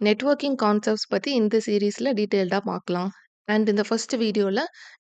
Networking concepts பத்தி இந்த சீரிஸ்ல டீட்டெயில்டா பார்க்கலாம். அண்ட் இந்த ஃபர்ஸ்ட் வீடியோல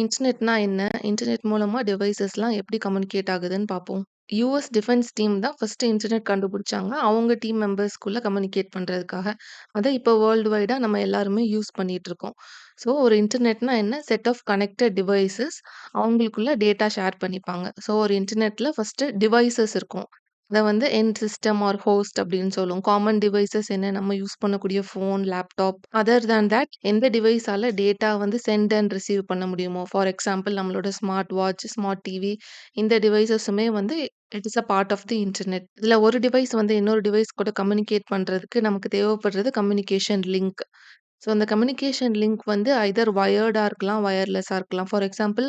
இன்டர்நெட்னா என்ன? இன்டர்நெட் மூலமா டிவைசஸ்லாம் எப்படி கம்யூனிகேட் ஆகுதுன்னு பார்ப்போம். யுஎஸ் டிஃபென்ஸ் டீம் தான் ஃபர்ஸ்ட் இன்டர்நெட் கண்டுபிடிச்சாங்க. அவங்க டீம் மெம்பர்ஸ்குள்ள கம்யூனிகேட் பண்றதுக்காக. அத இப்போ வேர்ல்டு வைடா நம்ம எல்லாருமே யூஸ் பண்ணிட்டு இருக்கோம். ஸோ ஒரு இன்டர்நெட்னா என்ன? செட் ஆஃப் கனெக்டட் டிவைசஸ் அவங்களுக்குள்ள டேட்டா ஷேர் பண்ணிப்பாங்க. ஸோ ஒரு இன்டர்நெட்ல ஃபர்ஸ்ட் டிவைசஸ் இருக்கும். அத வந்து எண்ட் சிஸ்டம் ஆர் ஹோஸ்ட் அப்படின்னு சொல்லுவோம். காமன் டிவைசஸ் என்ன நம்ம யூஸ் பண்ணக்கூடிய phone, laptop. Other than that எந்த டிவைஸால டேட்டா வந்து சென்ட் அண்ட் ரிசீவ் பண்ண முடியுமோ, ஃபார் எக்ஸாம்பிள் நம்மளோட ஸ்மார்ட் வாட்ச், ஸ்மார்ட் டிவி இந்த டிவைஸஸுமே வந்து it is a part of the internet. இதுல ஒரு டிவைஸ் வந்து இன்னொரு டிவைஸ் கூட கம்யூனிகேட் பண்றதுக்கு நமக்கு தேவைப்படுறது கம்யூனிகேஷன் லிங்க். ஸோ அந்த கம்யூனிகேஷன் லிங்க் வந்து ஐதர் வயர்டா இருக்கலாம், வயர்லெஸ்ஸா இருக்கலாம். ஃபார் எக்ஸாம்பிள்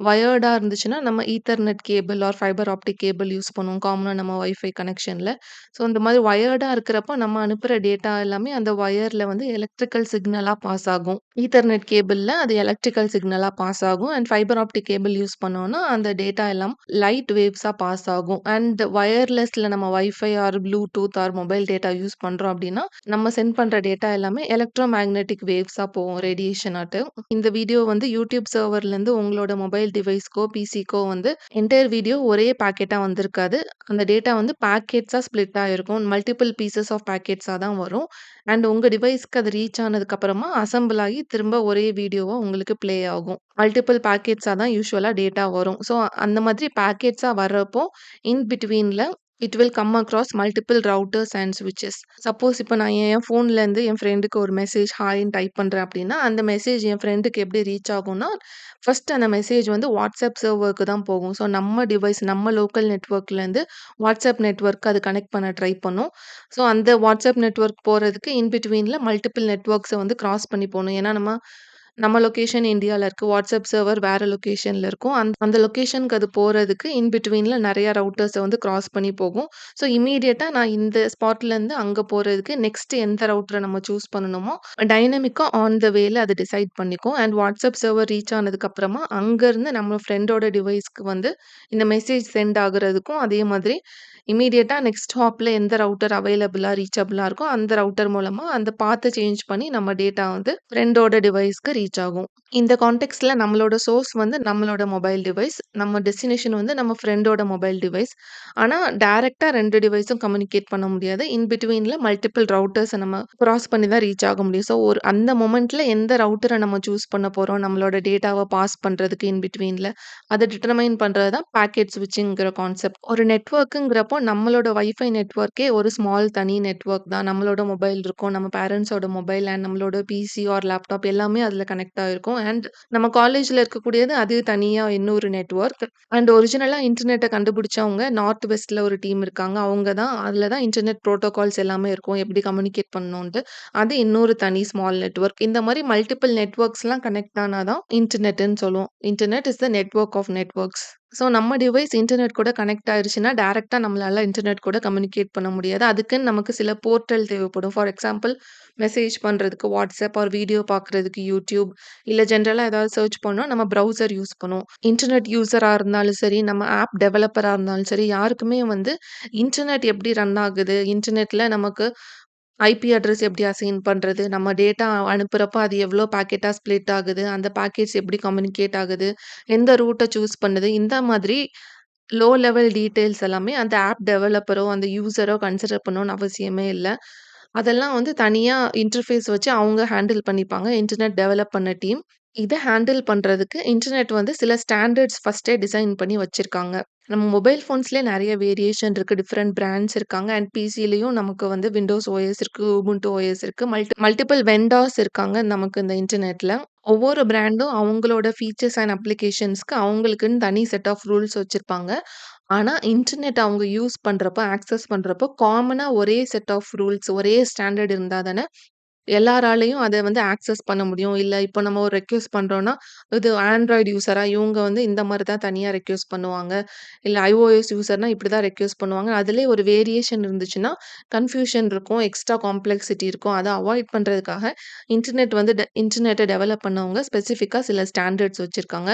வயர்டா இருந்துச்சுன்னா, நம்ம ethernet cable R fibre optic cable use பண்ணுவோம். காமனா நம்ம வைஃபை கனெக்ஷன்ல. ஸோ இந்த மாதிரி வயர்டா இருக்கிறப்போ நம்ம அனுப்புற டேட்டா எல்லாமே அந்த வயர்ல வந்து எலக்ட்ரிக்கல் சிக்னலா பாஸ் ஆகும். ஈத்தர்நெட் கேபிள்ல அது எலக்ட்ரிக்கல் சிக்னலா பாஸ் ஆகும். And fibre optic cable use பண்ணோம்னா, அந்த டேட்டா எல்லாம் லைட் வேவ்ஸா பாஸ் ஆகும். அண்ட் வயர்லெஸ்ல நம்ம Wi-Fi or Bluetooth or mobile data use பண்றோம் அப்படின்னா, நம்ம சென்ட் பண்ற டேட்டா எல்லாமே எலக்ட்ரோ மேக்னெட்டிக் வேவ்ஸா போகும் ரேடியேஷன் ஆட்டு. இந்த வீடியோ வந்து யூடியூப் சர்வர்லேருந்து உங்களோட மொபைல் டிவைஸ்க்கோ, பிசிக்கோ வந்து என்டையர் வீடியோ ஒரே பேக்கெட்டா வந்திருக்காது. அந்த டேட்டா வந்து பேக்கெட்ஸா ஸ்ப்ளிட் ஆயிருக்கும். மல்டிபிள் பீசஸ் ஆஃப் பேக்கெட்ஸா தான் வரும். அண்ட் உங்க டிவைஸ்க்கு அது ரீச் ஆனதுக்கு அப்புறமா அசெம்பிள் ஆகி திரும்ப ஒரே வீடியோவா உங்களுக்கு ப்ளே ஆகும். மல்டிபிள் பேக்கெட்ஸா தான் யூசுவலா டேட்டா வரும். ஸோ அந்த மாதிரி பேக்கெட்ஸா வர்றப்போ இன் பிட்வீன்ல it will come across multiple routers and ஸ்விட்சஸ். சப்போஸ் இப்போ நான் என் ஃபோன்லேருந்து என் ஃப்ரெண்டுக்கு ஒரு மெசேஜ் ஹாய்ன்னு டைப் பண்ணுறேன் அப்படின்னா, அந்த மெசேஜ் என் ஃப்ரெண்டுக்கு எப்படி ரீச் ஆகும்னா, ஃபர்ஸ்ட் அந்த மெசேஜ் வந்து வாட்ஸ்அப் சர்வருக்கு தான் போகும். ஸோ நம்ம டிவைஸ் நம்ம லோக்கல் நெட்வொர்க்லேருந்து வாட்ஸ்அப் நெட்வொர்க் அது கனெக்ட் பண்ண ட்ரை பண்ணும். ஸோ அந்த வாட்ஸ்அப் நெட்வொர்க் போறதுக்கு இன் பிட்வீன்ல மல்டிபிள் நெட்வொர்க்ஸ வந்து கிராஸ் பண்ணி போணும். ஏன்னா நம்ம நம்ம லொகேஷன் இந்தியால இருக்கு. வாட்ஸ்அப் சர்வர் வேற லொகேஷன்ல இருக்கும். அந்த லொகேஷனுக்கு அது போறதுக்கு இன் பிட்வீன்ல நெறைய ரவுட்டர்ஸ வந்து கிராஸ் பண்ணி போகும். ஸோ இம்மீடியட்டா நான் இந்த ஸ்பாட்லேருந்து அங்க போறதுக்கு நெக்ஸ்ட் எந்த ரவுட்டர நம்ம சூஸ் பண்ணணுமோ, டைனமிக்கா ஆன் த வேல அது டிசைட் பண்ணிக்கும். அண்ட் வாட்ஸ்அப் சர்வர் ரீச் ஆனதுக்கு அப்புறமா அங்கருந்து நம்ம ஃப்ரெண்டோட டிவைஸ்க்கு வந்து இந்த மெசேஜ் சென்ட் ஆகுறதுக்கும் அதே மாதிரி இம்மீடியட்டா நெக்ஸ்ட் ஹாப்ல எந்த ரவுட்டர் அவைலபிளா, ரீச்சபிளா இருக்கோ அந்த ரவுட்டர் மூலமா அந்த பாத்த சேஞ்ச் பண்ணி நம்ம டேட்டா வந்து ஃப்ரெண்டோட டிவைஸ்க்கு ரீச் ஆகும். இந்த கான்டெக்ஸ்ட்ல நம்மளோட சோர்ஸ் வந்து நம்மளோட மொபைல் டிவைஸ். நம்ம டெஸ்டினேஷன் வந்து நம்ம ஃப்ரெண்டோட மொபைல் டிவைஸ். ஆனா டைரக்ட்டா 2 டிவைஸும் கம்யூனிகேட் பண்ண முடியாது. இன் பிட்வீன்ல மல்டிபிள் ரவுட்டர்ஸ நம்ம கிராஸ் பண்ணி தான் ரீச் ஆக முடியும். ஸோ ஒரு அந்த மொமெண்ட்ல எந்த ரவுட்டர நம்ம சூஸ் பண்ண போறோம், நம்மளோட டேட்டாவ பாஸ் பண்றதுக்கு இன் பிட்வீன்ல அத டிட்டர்மைன் பண்றது தான் பாக்கெட் ஸ்விட்சிங்கிற கான்செப்ட். ஒரு நெட்வொர்க்குங்கிறப்போ நம்மளோட வைஃபை நெட்வொர்க்கே ஒரு ஸ்மால் தனி நெட்வொர்க் தான். நம்மளோட மொபைல் இருக்கும். நம்ம பேரண்ட்ஸோட மொபைல் அண்ட் நம்மளோட பிசி ஆர் லேப்டாப் எல்லாமே அதுல கனெக்ட் ஆயிருக்கும். அண்ட் நம்ம காலேஜ்ல இருக்கக்கூடியது அது தனியா இன்னொரு நெட்வொர்க். அண்ட் ஒரிஜினலா இன்டர்நெட்ட கண்டுபிடிச்சவங்க நார்த் வெஸ்ட்ல ஒரு டீம் இருக்காங்க. அவங்க தான் அதுல தான் இன்டர்நெட் புரோட்டோகால்ஸ் எல்லாமே இருக்கும். எப்படி கம்யூனிகேட் பண்ணணுன்ட்டு. அது இன்னொரு தனி ஸ்மால் நெட்வொர்க். இந்த மாரி மல்டிபிள் நெட்வொர்க்ஸ்லாம் கனெக்ட் ஆனா தான் இன்டர்நெட்ன்னு சொல்லுவோம். Internet is the network of networks. So நம்ம டிவைஸ் இன்டர்நெட் கூட கனெக்ட் ஆயிருச்சுன்னா, டைரக்ட்டா நம்மளால இன்டர்நெட் கூட கம்யூனிகேட் பண்ண முடியாது. அதுக்குன்னு நமக்கு சில போர்ட்டல் தேவைப்படும். ஃபார் எக்ஸாம்பிள் மெசேஜ் பண்றதுக்கு WhatsApp ஆர் வீடியோ பார்க்கறதுக்கு YouTube, இல்ல ஜெனரலா ஏதாவது சர்ச் பண்ணா நம்ம ப்ரௌசர் யூஸ் பண்ணுவோம். இன்டர்நெட் யூசரா இருந்தாலும் சரி, நம்ம ஆப் டெவலப்பரா இருந்தாலும் சரி, யாருக்குமே வந்து இன்டர்நெட் எப்படி ரன் ஆகுது, இன்டர்நெட்ல நமக்கு ஐபி அட்ரஸ் எப்படி அசைன் பண்றது, நம்ம டேட்டா அனுப்புறப்ப அது எவ்வளோ பாக்கெட்டா ஸ்ப்ளிட் ஆகுது, அந்த பாக்கெட்ஸ் எப்படி கம்யூனிகேட் ஆகுது, எந்த ரூட்ட சூஸ் பண்ணுது, இந்த மாதிரி லோ லெவல் டீட்டெயில்ஸ் எல்லாமே அந்த ஆப் டெவலப்பரோ, அந்த யூசரோ கன்சிடர் பண்ணணும்னு அவசியமே இல்ல. அதெல்லாம் வந்து தனியா இன்டர்ஃபேஸ் வச்சு அவங்க ஹேண்டில் பண்ணிப்பாங்க. இன்டர்நெட் டெவலப் பண்ண டீம். இத ஹேண்டில் பண்றதுக்கு இன்டர்நெட் வந்து சில ஸ்டாண்டர்ட்ஸ் ஃபர்ஸ்ட்டே டிசைன் பண்ணி வச்சிருக்காங்க. நம்ம மொபைல் ஃபோன்ஸ்லயே நெறைய வேரியேஷன் இருக்கு. டிஃபரெண்ட் பிராண்ட்ஸ் இருக்காங்க. அண்ட் பிசிலயும் நமக்கு வந்து விண்டோஸ் ஓஎஸ் இருக்கு, உபுண்டு ஓஎஸ் இருக்கு. மல்டிபிள் வெண்டார்ஸ் இருக்காங்க நமக்கு இந்த இன்டர்நெட்ல. ஒவ்வொரு பிராண்டும் அவங்களோட ஃபீச்சர்ஸ் அண்ட் அப்ளிகேஷன்ஸ்க்கு அவங்களுக்குன்னு தனி செட் ஆஃப் ரூல்ஸ் வச்சிருப்பாங்க. ஆனா, இன்டர்நெட் அவங்க யூஸ் பண்றப்ப, ஆக்சஸ் பண்றப்போ காமனா ஒரே செட் ஆஃப் ரூல்ஸ், ஒரே ஸ்டாண்டர்ட் இருந்தா தானே எல்லாராலயும் அத வந்து ஆக்சஸ் பண்ண முடியும். இல்ல இப்போ நம்ம ஒரு ரெக்வெஸ்ட் பண்றோம்னா, இது ஆண்ட்ராய்டு யூசரா இவங்க வந்து இந்த மாரி தான் தனியா ரெக்வெஸ்ட் பண்ணுவாங்க. இல்ல iOS யூசர்னா இப்படி தான் ரெக்வெஸ்ட் பண்ணுவாங்க. அதிலயே ஒரு வேரியேஷன் இருந்துச்சுன்னா, கன்ஃப்யூஷன் இருக்கும். எக்ஸ்ட்ரா காம்ப்ளெக்ஸிட்டி இருக்கும். அத அவாய்ட் பண்றதுக்காக இன்டர்நெட் வந்து இன்டர்நெட்ட டெவலப் பண்ணவங்க ஸ்பெசிஃபிக்கா சில ஸ்டாண்டர்ட்ஸ் வச்சிருக்காங்க.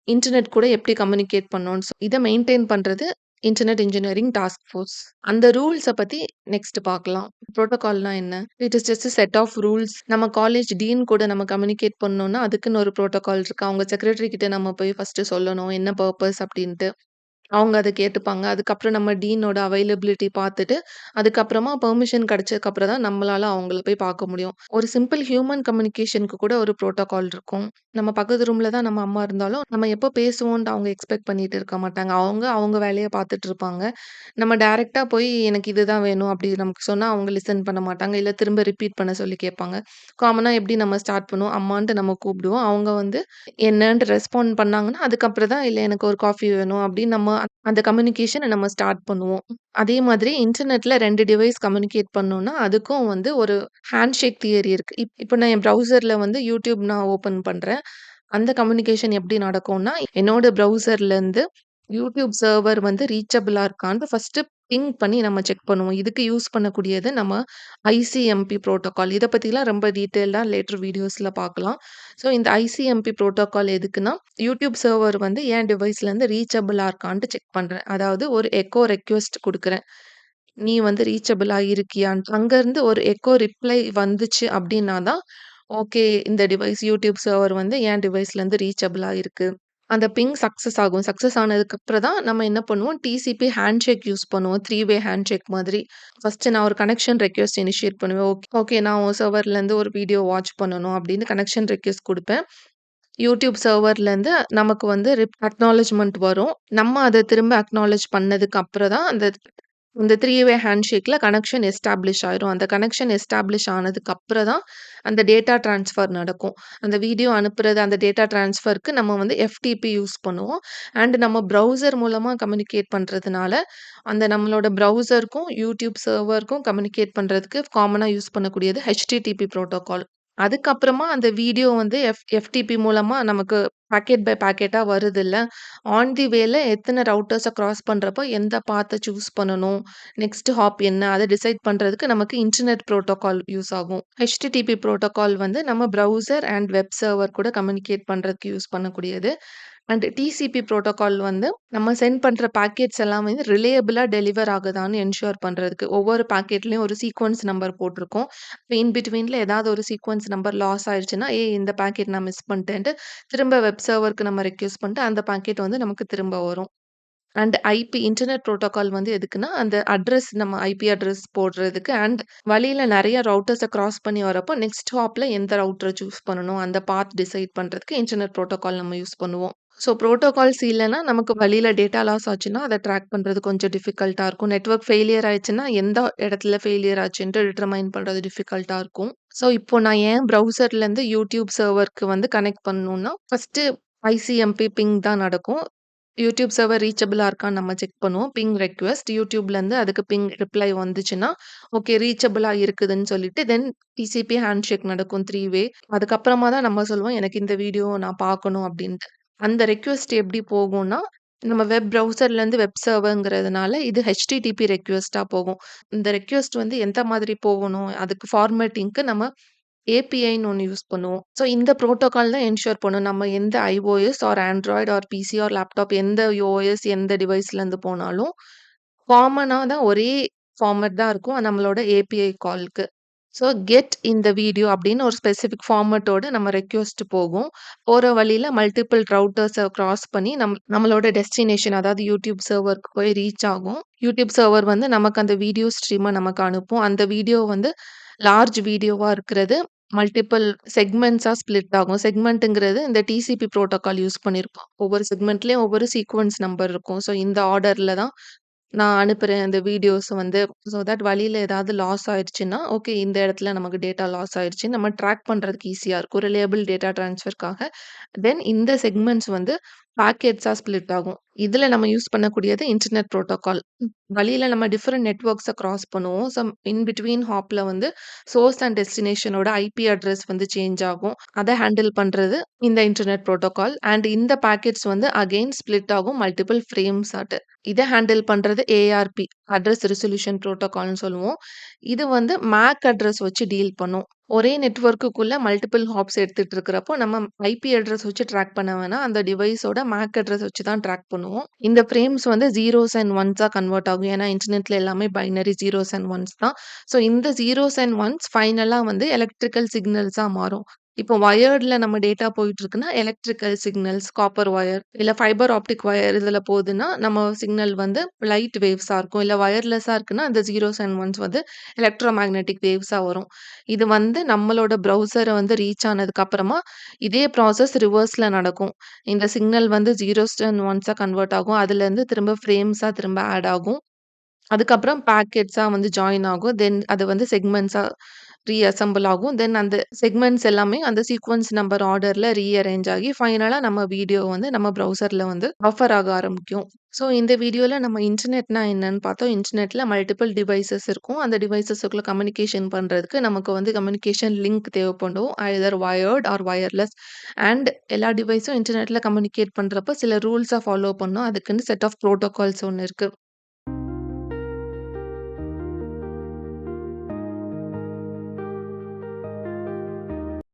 இன்டர்நெட் கூட எப்படி கம்யூனிகேட் பண்ணணும்னு இத மெயின்டெயின் பண்றது இன்டர்நெட் இன்ஜினியரிங் டாஸ்க் ஃபோர்ஸ். அந்த ரூல்ஸ பத்தி நெக்ஸ்ட் பார்க்கலாம். புரோட்டோகால்னா என்ன? It is just a set of rules. நம்ம காலேஜ் டீன் கூட நம்ம கம்யூனிகேட் பண்ணணும்னா, அதுக்குன்னு ஒரு புரோட்டோகால் இருக்கு. அவங்க செக்ரட்டரி கிட்ட நம்ம போய் ஃபர்ஸ்ட்டு சொல்லணும். என்ன பர்ப்பஸ் அப்டின்ட்டு. அவங்க அத கேட்டுப்பாங்க. அதுக்கப்புறம் நம்ம டீனோட அவைலபிலிட்டி பார்த்துட்டு, அதுக்கப்புறமா பெர்மிஷன் கிடைச்சதுக்கப்புறம் தான் நம்மளால அவங்கள போய் பார்க்க முடியும். ஒரு சிம்பிள் ஹியூமன் கம்யூனிகேஷனுக்கு கூட ஒரு புரோட்டோகால் இருக்கும். நம்ம பக்கத்து ரூம்ல தான் நம்ம அம்மா இருந்தாலும், நம்ம எப்போ பேசுவோன்ட்டு அவங்க எக்ஸ்பெக்ட் பண்ணிட்டு இருக்க மாட்டாங்க. அவங்க, அவங்க வேலைய பார்த்துட்டு இருப்பாங்க. நம்ம டைரக்ட்டா போய் எனக்கு இதுதான் வேணும் அப்படி நமக்கு சொன்னா அவங்க லிசன் பண்ண மாட்டாங்க. இல்ல திரும்ப ரிப்பீட் பண்ண சொல்லி கேட்பாங்க. காமனா எப்படி நம்ம ஸ்டார்ட் பண்ணுவோம், அம்மான்ட்டு நம்ம கூப்பிடுவோம். அவங்க வந்து என்னன்ட்டு ரெஸ்பாண்ட் பண்ணாங்கன்னா, அதுக்கப்புறம் தான் இல்ல எனக்கு ஒரு காஃபி வேணும் அப்படின்னு நம்ம அந்த கம்யூனிகேஷன நம்ம ஸ்டார்ட் பண்ணுவோம். அதே மாதிரி இன்டர்நெட்ல 2 டிவைஸ் கம்யூனிகேட் பண்ணணும்னா, அதுக்கும் வந்து ஒரு ஹேண்ட்ஷேக் தியரி இருக்கு. இப்ப நான் என் ப்ரௌசர்ல வந்து YouTube நான் ஓப்பன் பண்றேன். அந்த கம்யூனிகேஷன் எப்படி நடக்கும்னா, என்னோட ப்ரௌசர்லேருந்து YouTube சர்வர் வந்து ரீச்சபிளா இருக்கான்னு ஃபர்ஸ்ட்டு பிங் பண்ணி நம்ம செக் பண்ணுவோம். இதுக்கு யூஸ் பண்ணக்கூடியது நம்ம ஐசிஎம்பி புரோட்டோகால். இத பத்திலாம் ரொம்ப டீட்டெயில்டா லேட்டர் வீடியோஸ்ல பார்க்கலாம். ஸோ இந்த ஐசிஎம்பி புரோட்டோகால் எதுக்குன்னா, YouTube சர்வர் வந்து என் டிவைஸ்லேருந்து ரீச்சபிளா இருக்கான்ட்டு செக் பண்றேன். அதாவது ஒரு எக்கோ ரெக்வெஸ்ட் குடுக்குறேன். நீ வந்து ரீச்சபிளா இருக்கியான்ட்டு. அங்கருந்து ஒரு எக்கோ ரிப்ளை வந்துச்சு அப்டின்னா தான், ஓகே இந்த டிவைஸ் YouTube சர்வர் வந்து என் டிவைஸ்லேருந்து ரீச்சபிளா இருக்கு. அந்த பிங் சக்சஸ் ஆகும். சக்சஸ் ஆனதுக்கப்புறம் தான் நம்ம என்ன பண்ணுவோம், டிசிபி ஹேண்ட்ஷேக் யூஸ் பண்ணுவோம். 3 வே ஹேண்ட்ஷேக் மாதிரி. ஃபர்ஸ்ட்டு நான் ஒரு கனெக்ஷன் ரெக்வெஸ்ட் இனிஷியேட் பண்ணுவேன். ஓகே நான் உன் சர்வர்லேருந்து ஒரு வீடியோ வாட்ச் பண்ணணும் அப்படின்னு கனெக்ஷன் ரெக்வெஸ்ட் குடுப்பேன். யூடியூப் சர்வர்லேருந்து நமக்கு வந்து அக்னாலெட்ஜ்மென்ட் வரும். நம்ம அத திரும்ப அக்னாலெட்ஜ் பண்ணதுக்கு அப்புறம் தான் இந்த 3 வே ஹேண்ட்ஷேக்ல கனெக்ஷன் எஸ்டாப்ளிஷ் ஆயிரும். அந்த கனெக்ஷன் எஸ்டாப்ளிஷ் ஆனதுக்கு அப்புறம் தான் அந்த டேட்டா ட்ரான்ஸ்ஃபர் நடக்கும். அந்த வீடியோ அனுப்புறது, அந்த டேட்டா ட்ரான்ஸ்ஃபர்க்கு நம்ம வந்து எஃப்டிபி யூஸ் பண்ணுவோம். அண்ட் நம்ம ப்ரௌசர் மூலமா கம்யூனிகேட் பண்றதுனால, அந்த நம்மளோட ப்ரௌசருக்கும், யூடியூப் சர்வருக்கும் கம்யூனிகேட் பண்றதுக்கு காமனா யூஸ் பண்ணக்கூடியது HTTP புரோட்டோகால். அதுக்கப்புறமா அந்த வீடியோ வந்து எஃப்டிபி மூலமா நமக்கு பாக்கெட் பை பாக்கெட்டா வருதுல்ல. ஆன் தி வேல எத்தன ரவுட்டர்ஸ கிராஸ் பண்றப்போ எந்த பாத்த சூஸ் பண்ணணும், நெக்ஸ்ட் ஹாப் என்ன அத டிசைட் பண்றதுக்கு நமக்கு இன்டர்நெட் புரோட்டோகால் யூஸ் ஆகும். HTTP புரோட்டோகால் வந்து நம்ம ப்ரௌசர் அண்ட் வெப் சர்வர் கூட கம்யூனிகேட் பண்றதுக்கு யூஸ் பண்ணக்கூடியது. அண்ட் டிசிபி புரோட்டோகால் வந்து நம்ம சென்ட் பண்ற பாக்கெட்ஸ் எல்லாம் வந்து ரிலையபிளா டெலிவர் ஆகுதான்னு என்ஷூர் பண்றதுக்கு. ஒவ்வொரு பாக்கெட்லயும் ஒரு சீக்வென்ஸ் நம்பர் போட்டிருக்கும். இன் பிட்வீன்ல ஏதாவது ஒரு சீக்வென்ஸ் நம்பர் லாஸ் ஆயிடுச்சுன்னா, இந்த பாக்கெட் நான் மிஸ் பண்ணிட்டேன்ட்டு திரும்ப வெப் சர்வருக்கு நம்ம ரெக்வெஸ்ட் பண்ணிட்டு அந்த பாக்கெட் வந்து நமக்கு திரும்ப வரும். அண்ட் ஐபி இன்டர்நெட் புரோட்டோகால் வந்து எதுக்குன்னா, அந்த அட்ரஸ் நம்ம ஐபி அட்ரஸ் போடுறதுக்கு அண்ட் வழியில நெறைய ரவுட்டர்ஸ கிராஸ் பண்ணி வரப்போ, நெக்ஸ்ட் ஹாப்ல எந்த ரவுட்டர சூஸ் பண்ணணும், அந்த பாத் டிசைட் பண்றதுக்கு இன்டர்நெட் புரோட்டோகால் நம்ம யூஸ் பண்ணுவோம். ஸோ புரோட்டோகால்ஸ் இல்லன்னா, நமக்கு வழியில டேட்டா லாஸ் ஆச்சுன்னா, அத ட்ராக் பண்றது கொஞ்சம் டிஃபிகல்ட்டா இருக்கும். நெட்வொர்க் ஃபெயிலியர் ஆயிடுச்சுன்னா, எந்த இடத்துல ஃபெயிலியர் ஆச்சுன்ட்டு டிட்டர்மைன் பண்றது டிஃபிகல்ட்டா இருக்கும். ஸோ இப்போ நான் என் ப்ரௌசர்லேருந்து யூடியூப் சர்வருக்கு வந்து கனெக்ட் பண்ணணும்னா, ஃபர்ஸ்ட்டு ஐசிஎம்பி பிங் தான் நடக்கும். யூடியூப் சர்வர் ரீச்சபிளா இருக்கான்னு நம்ம செக் பண்ணுவோம். பிங் ரெக்வெஸ்ட் யூடியூப்லேருந்து அதுக்கு பிங் ரிப்ளை வந்துச்சுன்னா, ஓகே ரீச்சபிளா இருக்குதுன்னு சொல்லிட்டு, தென் டிசிபி ஹேண்ட்ஷேக் நடக்கும் 3 வே. அதுக்கப்புறமா தான் நம்ம சொல்லுவோம், எனக்கு இந்த வீடியோ நான் பார்க்கணும் அப்டின்ட்டு. அந்த ரெக்வெஸ்ட் எப்படி போகும்னா, நம்ம வெப் ப்ரௌசர்லேருந்து வெப் சர்வர்ங்கிறதுனால இது HTTP ரெக்வெஸ்ட்டா போகும். இந்த ரெக்வெஸ்ட் வந்து எந்த மாதிரி போகணும், அதுக்கு ஃபார்மேட்டிங்க்கு நம்ம ஏபிஐன்னு ஒண்ணு யூஸ் பண்ணுவோம். ஸோ இந்த புரோட்டோகால் தான் என்ஷூர் பண்ணும். நம்ம எந்த iOS or Android or PC or laptop எந்த ஓஎஸ் எந்த டிவைஸ்லேருந்து போனாலும், காமனா தான் ஒரே ஃபார்மேட் தான் இருக்கும். நம்மளோட ஏபிஐ கால்க்கு. ஸோ கெட் இந்த வீடியோ அப்படின்னு ஒரு ஸ்பெசிஃபிக் ஃபார்மேட்டோட நம்ம ரெக்வெஸ்ட் போகும். போற வழியில மல்டிபிள் ரவுட்டர்ஸ கிராஸ் பண்ணி நம்மளோட டெஸ்டினேஷன் அதாவது யூடியூப் சர்வருக்கு போய் ரீச் ஆகும். யூடியூப் சர்வர் வந்து நமக்கு அந்த வீடியோ ஸ்ட்ரீம நமக்கு அனுப்பும். அந்த வீடியோ வந்து லார்ஜ் வீடியோவா இருக்கிறது மல்டிபிள் செக்மெண்ட்ஸா ஸ்ப்ளிட் ஆகும். செக்மெண்ட்ங்கிறது இந்த டிசிபி புரோட்டோகால் யூஸ் பண்ணியிருப்போம். ஒவ்வொரு செக்மெண்ட்லயும் ஒவ்வொரு சீக்வென்ஸ் நம்பர் இருக்கும். ஸோ இந்த ஆர்டர்ல தான் நான் அனுப்புறேன் அந்த வீடியோஸ் வந்து. ஸோ தட் வழியில ஏதாவது லாஸ் ஆயிடுச்சுன்னா, ஓகே இந்த இடத்துல நமக்கு டேட்டா லாஸ் ஆயிடுச்சு. நம்ம ட்ராக் பண்றதுக்கு ஈஸியா இருக்கும். Reliable data ட்ரான்ஸ்ஃபர்க்காக. தென் இந்த செக்மெண்ட்ஸ் வந்து பாக்கெட்ஸா ஸ்ப்ளிட் ஆகும். இதுல நம்ம யூஸ் பண்ணக்கூடியது இன்டர்நெட் புரோட்டோகால். வழியில நம்ம டிஃபரெண்ட் நெட்வொர்க்ஸ கிராஸ் பண்ணுவோம். இன் பிட்வீன் ஹாப்ல வந்து சோர்ஸ் அண்ட் டெஸ்டினேஷனோட ஐபி அட்ரஸ் வந்து சேஞ்ச் ஆகும். அத ஹேண்டில் பண்றது இந்த இன்டர்நெட் புரோட்டோகால். அண்ட் இந்த பாக்கெட்ஸ் வந்து அகைன் ஸ்ப்ளிட் ஆகும் மல்டிபிள் ஃப்ரேம்ஸ் ஆட்டு. இத ஹேண்டில் பண்றது ஏஆர்பி அட்ரஸ் ரெசல்யூஷன் புரோட்டோகால்னு சொல்லுவோம். இது வந்து மேக் அட்ரஸ் வச்சு டீல் பண்ணும். ஒரே நெட்வொர்க்குக்குள்ள மல்டிபிள் ஹாப்ஸ் எடுத்துட்டு இருக்கிறப்போ, நம்ம ஐபி அட்ரஸ் வச்சு ட்ராக் பண்ண வேணாம். அந்த டிவைஸோட மேக் அட்ரஸ் வச்சு தான் ட்ராக் பண்ணுவோம். இந்த ஃப்ரேம்ஸ் வந்து ஜீரோஸ் அண்ட் ஒன்ஸா கன்வெர்ட் ஆகும். ஏன்னா, இன்டர்நெட்ல எல்லாமே பைனரி ஜீரோஸ் அண்ட் ஒன்ஸ் தான். ஸோ, இந்த ஜீரோஸ் அண்ட் ஒன்ஸ் ஃபைனலா வந்து எலக்ட்ரிக்கல் சிக்னல்ஸா மாறும். இப்போ வயர்ட்ல நம்ம டேட்டா போயிட்டுருக்குன்னா, எலக்ட்ரிக்கல் சிக்னல்ஸ், காப்பர் வயர், இல்ல ஃபைபர் ஆப்டிக் வயர் இதுல போகுதுன்னா, நம்ம சிக்னல் வந்து லைட் வேவ்ஸா இருக்கும். இல்ல வயர்லெஸ்ஸா இருக்குன்னா, அந்த ஜீரோஸ் அண்ட் ஒன்ஸ் வந்து எலக்ட்ரோ மேக்னெட்டிக் வேவ்ஸா வரும். இது வந்து நம்மளோட ப்ரௌசர வந்து ரீச் ஆனதுக்கு அப்புறமா, இதே ப்ராசஸ் ரிவர்ஸ்ல நடக்கும். இந்த சிக்னல் வந்து ஜீரோஸ் அண்ட் ஒன்ஸா கன்வெர்ட் ஆகும். அதுலேருந்து திரும்ப ஃப்ரேம்ஸா திரும்ப ஆட் ஆகும். அதுக்கப்புறம் பாக்கெட்ஸா வந்து ஜாயின் ஆகும். தென் அது வந்து செக்மெண்ட்ஸா ரீஅசெம்பிள் ஆகும். தென் அந்த செக்மெண்ட்ஸ் எல்லாமே அந்த சீக்வென்ஸ் நம்பர் ஆர்டர்ல ரீஅரேஞ்ச் ஆகி, ஃபைனலா நம்ம வீடியோ வந்து நம்ம ப்ரௌசர்ல வந்து பஃபர் ஆக ஆரம்பிக்கும். ஸோ இந்த வீடியோல நம்ம இன்டர்நெட்னா என்னன்னு பார்த்தோம். இன்டர்நெட்ல மல்டிபிள் டிவைஸஸ் இருக்கும். அந்த டிவைஸஸ்க்குள்ள கம்யூனிகேஷன் பண்றதுக்கு நமக்கு வந்து கம்யூனிகேஷன் லிங்க் தேவைப்படும். Either wired or wireless. And எல்லா டிவைஸும் இன்டர்நெட்ல கம்யூனிகேட் பண்றப்ப சில ரூல்ஸ ஃபாலோ பண்ணும். அதுக்குன்னு செட் ஆஃப் புரோட்டோகால்ஸ் ஒண்ணு இருக்கு.